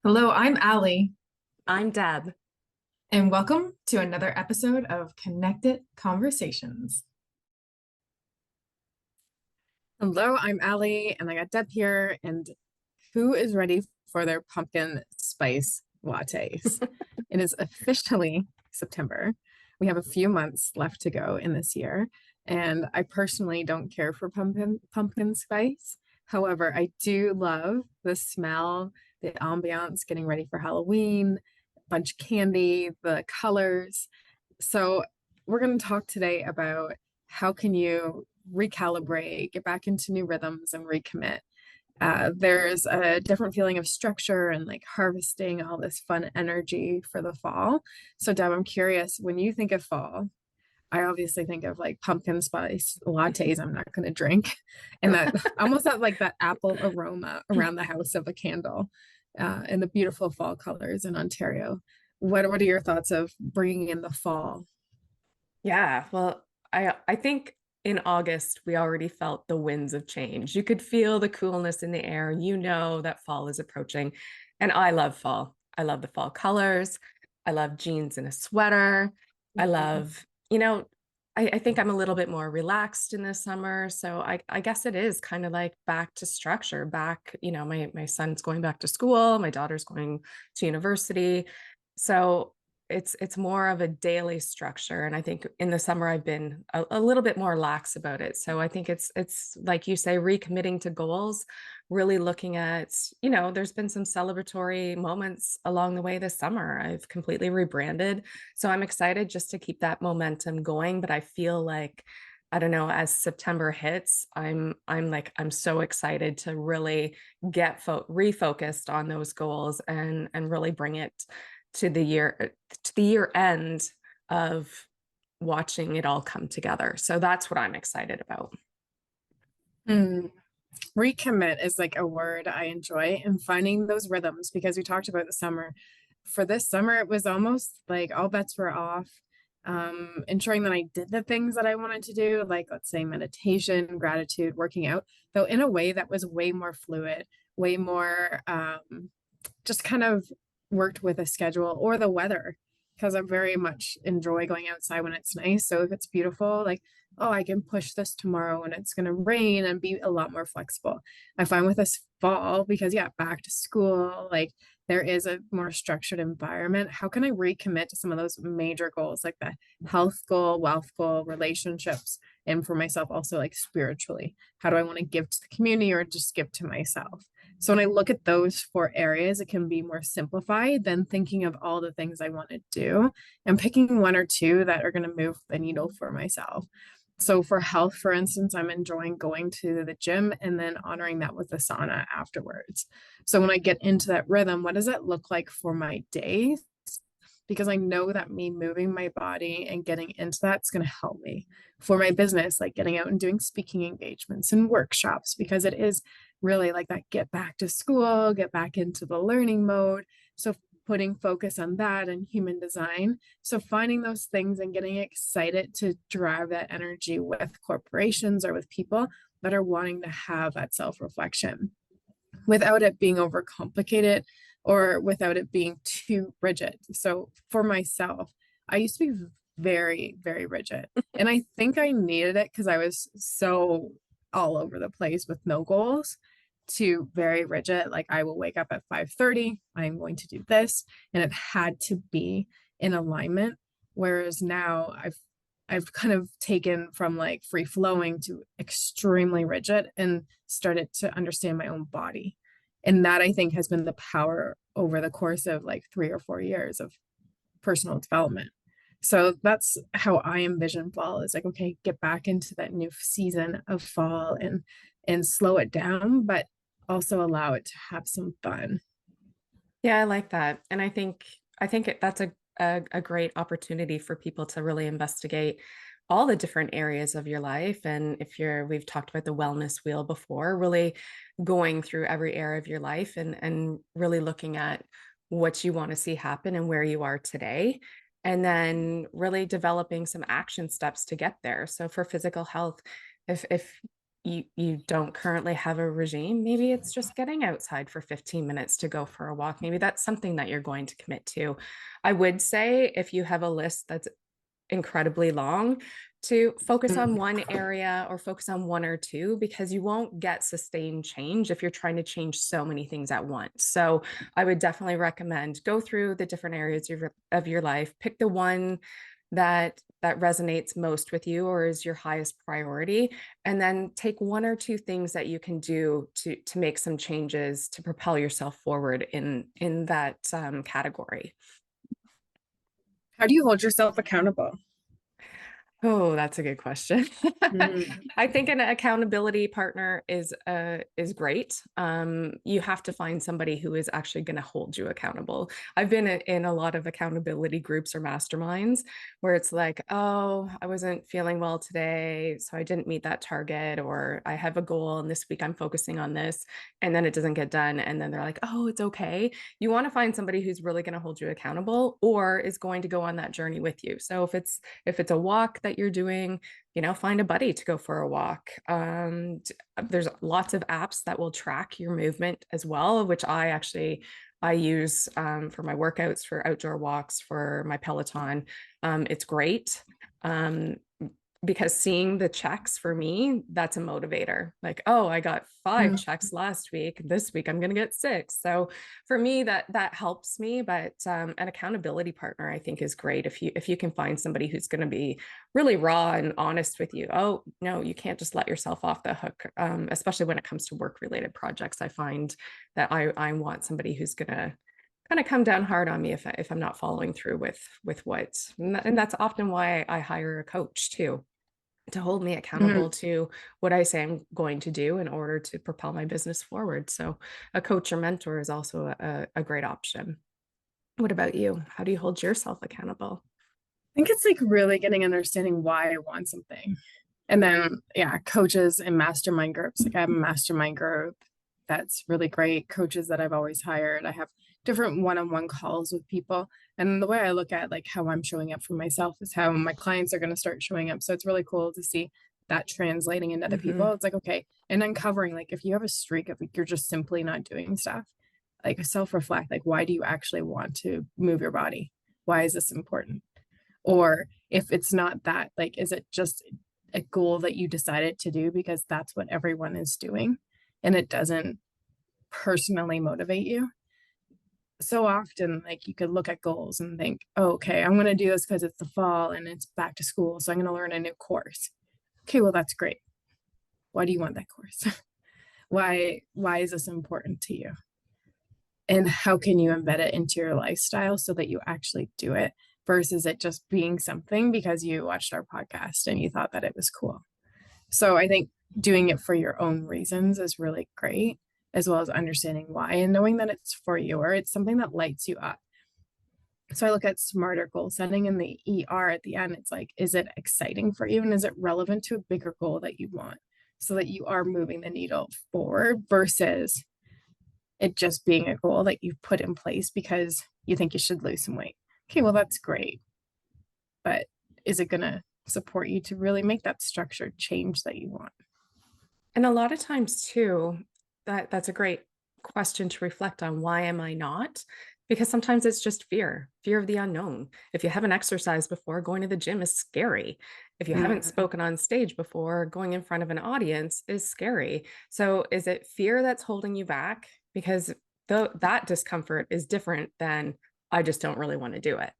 Hello, I'm Ali, I'm Deb. and welcome to another episode of Connected Conversations. Hello, I'm Ali, and I got Deb here. And who is ready for their pumpkin spice lattes? It is officially September. We have a few months left to go in this year, and I personally don't care for pumpkin spice. However, I do love the smell, the ambiance, getting ready for Halloween, bunch of candy, the colors. So we're going to talk today about how can you recalibrate, get back into new rhythms and recommit. There's a different feeling of structure and like harvesting all this fun energy for the fall. So Deb, I'm curious, when you think of fall, I obviously think of like pumpkin spice lattes I'm not going to drink, and that almost that like that apple aroma around the house of a candle, and the beautiful fall colors in Ontario. What are your thoughts of bringing in the fall? Yeah, well, I think in August we already felt the winds of change. You could feel the coolness in the air. You know that fall is approaching. And I love fall. I love the fall colors. I love jeans and a sweater. I Mhm. love, you know, I think I'm a little bit more relaxed in the summer. So I guess it is kind of like back to structure, back, my son's going back to school, my daughter's going to university. So it's more of a daily structure, and I think in the summer I've been a little bit more lax about it. So I think it's like you say, recommitting to goals, really looking at, there's been some celebratory moments along the way this summer. I've completely rebranded, so I'm excited just to keep that momentum going. But I feel like, I don't know, as September hits, I'm so excited to really get refocused on those goals and really bring it to the year end of watching it all come together. So that's what I'm excited about. Hmm. Recommit is like a word I enjoy, and finding those rhythms because we talked about the summer. For this summer, it was almost like all bets were off. Ensuring that I did the things that I wanted to do, like let's say meditation, gratitude, working out, though in a way that was way more fluid, way more just kind of worked with a schedule or the weather because I very much enjoy going outside when it's nice. So if it's beautiful, like, oh, I can push this tomorrow and it's going to rain and be a lot more flexible. I find with this fall, because yeah, back to school, like there is a more structured environment. How can I recommit to some of those major goals, like the health goal, wealth goal, relationships, and for myself also like spiritually? How do I want to give to the community or just give to myself? So when I look at those four areas, it can be more simplified than thinking of all the things I want to do and picking one or two that are going to move the needle for myself. So for health, for instance, I'm enjoying going to the gym and then honoring that with the sauna afterwards. So when I get into that rhythm, what does that look like for my day? Because I know that me moving my body and getting into that's going to help me for my business, like getting out and doing speaking engagements and workshops, because it is really like that get back to school, get back into the learning mode. So putting focus on that and human design. So finding those things and getting excited to drive that energy with corporations or with people that are wanting to have that self-reflection without it being overcomplicated or without it being too rigid. So for myself, I used to be very, very rigid. And I think I needed it because I was so all over the place with no goals to very rigid. Like I will wake up at 5:30, I'm going to do this, and it had to be in alignment. Whereas now I've kind of taken from like free flowing to extremely rigid and started to understand my own body. And that I think has been the power over the course of like 3 or 4 years of personal development. So that's how I envision fall is like, okay, get back into that new season of fall and slow it down, but also allow it to have some fun. Yeah, I like that. And that's a great opportunity for people to really investigate all the different areas of your life. And if we've talked about the wellness wheel before, really going through every area of your life and really looking at what you want to see happen and where you are today. And then really developing some action steps to get there. So for physical health, if you don't currently have a regime, maybe it's just getting outside for 15 minutes to go for a walk. Maybe that's something that you're going to commit to. I would say if you have a list that's incredibly long, to focus on Mm. one area or focus on one or two, because you won't get sustained change if you're trying to change so many things at once. So I would definitely recommend go through the different areas of your life, pick the one that resonates most with you or is your highest priority, and then take one or two things that you can do to make some changes to propel yourself forward in that category. How do you hold yourself accountable? Oh, that's a good question. Mm. I think an accountability partner is great. You have to find somebody who is actually going to hold you accountable. I've been in a lot of accountability groups or masterminds where it's like, oh, I wasn't feeling well today, so I didn't meet that target, or I have a goal and this week I'm focusing on this, and then it doesn't get done, and then they're like, oh, it's okay. You want to find somebody who's really going to hold you accountable or is going to go on that journey with you. So if it's a walk that you're doing, find a buddy to go for a walk. There's lots of apps that will track your movement as well, which I use for my workouts, for outdoor walks, for my Peloton. It's great. Because seeing the checks for me, that's a motivator. Like, oh, I got 5 checks last week. This week I'm going to get 6. So for me, that helps me. But an accountability partner, I think, is great if you can find somebody who's going to be really raw and honest with you. Oh no, you can't just let yourself off the hook, especially when it comes to work related projects. I find that I want somebody who's going to kind of come down hard on me if I'm not following through with what, and that's often why I hire a coach too, to hold me accountable Mm. to what I say I'm going to do in order to propel my business forward. So a coach or mentor is also a great option. What about you? How do you hold yourself accountable? I think it's like really getting understanding why I want something. And then, yeah, coaches and mastermind groups. Like I have a mastermind group that's really great. Coaches that I've always hired. I have different one-on-one calls with people. And the way I look at like how I'm showing up for myself is how my clients are going to start showing up. So it's really cool to see that translating into other Hmm. people. It's like, okay, and uncovering like if you have a streak of like, you're just simply not doing stuff, like self-reflect, like why do you actually want to move your body? Why is this important? Or if it's not that, like, is it just a goal that you decided to do because that's what everyone is doing and it doesn't personally motivate you? So often, like, you could look at goals and think, oh, okay, I'm going to do this because it's the fall and it's back to school. So I'm going to learn a new course. Okay, well, that's great. Why do you want that course? Why is this important to you? And how can you embed it into your lifestyle so that you actually do it versus it just being something because you watched our podcast and you thought that it was cool. So I think doing it for your own reasons is really great, as well as understanding why and knowing that it's for you or it's something that lights you up. So I look at smarter goal setting in the ER at the end. It's like, is it exciting for you and is it relevant to a bigger goal that you want so that you are moving the needle forward versus it just being a goal that you've put in place because you think you should lose some weight. Okay, well, that's great. But is it going to support you to really make that structured change that you want? And a lot of times too, that's a great question to reflect on. Why am I not? Because sometimes it's just fear of the unknown. If you haven't exercised before, going to the gym is scary. If you haven't Mm. spoken on stage before, going in front of an audience is scary. So is it fear that's holding you back? Because that discomfort is different than I just don't really want to do it.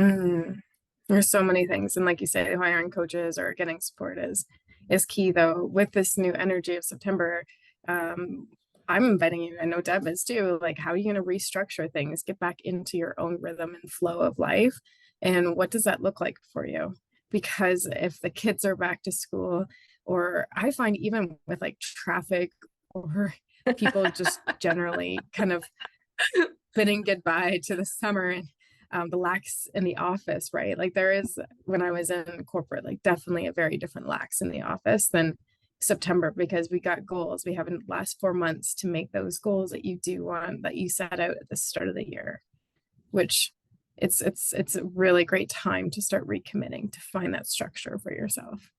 Mm. There's so many things. And like you say, hiring coaches or getting support is key though. With this new energy of September, um, I'm inviting you, I know Deb is too, like how are you going to restructure things, get back into your own rhythm and flow of life? And what does that look like for you? Because if the kids are back to school, or I find even with like traffic or people just generally kind of bidding goodbye to the summer and the lax in the office, right? Like there is, when I was in corporate, like definitely a very different lax in the office than September because we got goals. We have in the last 4 months to make those goals that you do want, that you set out at the start of the year, which it's a really great time to start recommitting to find that structure for yourself.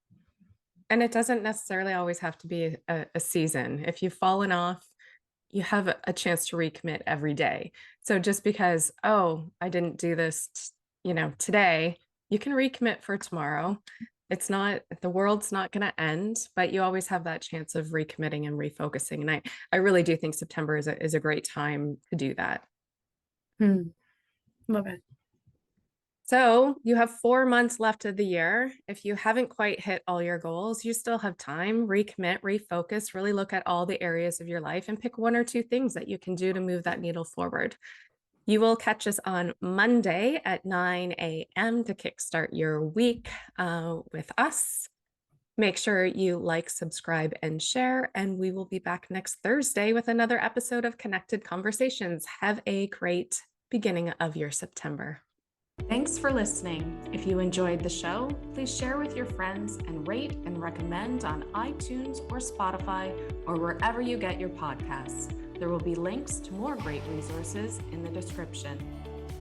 And it doesn't necessarily always have to be a season. If you've fallen off, you have a chance to recommit every day. So just because, oh, I didn't do this, today, you can recommit for tomorrow. It's not, the world's not going to end, but you always have that chance of recommitting and refocusing. And I really do think September is a great time to do that. Love it. So you have 4 months left of the year. If you haven't quite hit all your goals, you still have time. Recommit, refocus, really look at all the areas of your life and pick one or two things that you can do to move that needle forward. You will catch us on Monday at 9 a.m. to kickstart your week with us. Make sure you like, subscribe, and share. And we will be back next Thursday with another episode of Connected Conversations. Have a great beginning of your September. Thanks for listening. If you enjoyed the show, please share with your friends and rate and recommend on iTunes or Spotify or wherever you get your podcasts. There will be links to more great resources in the description.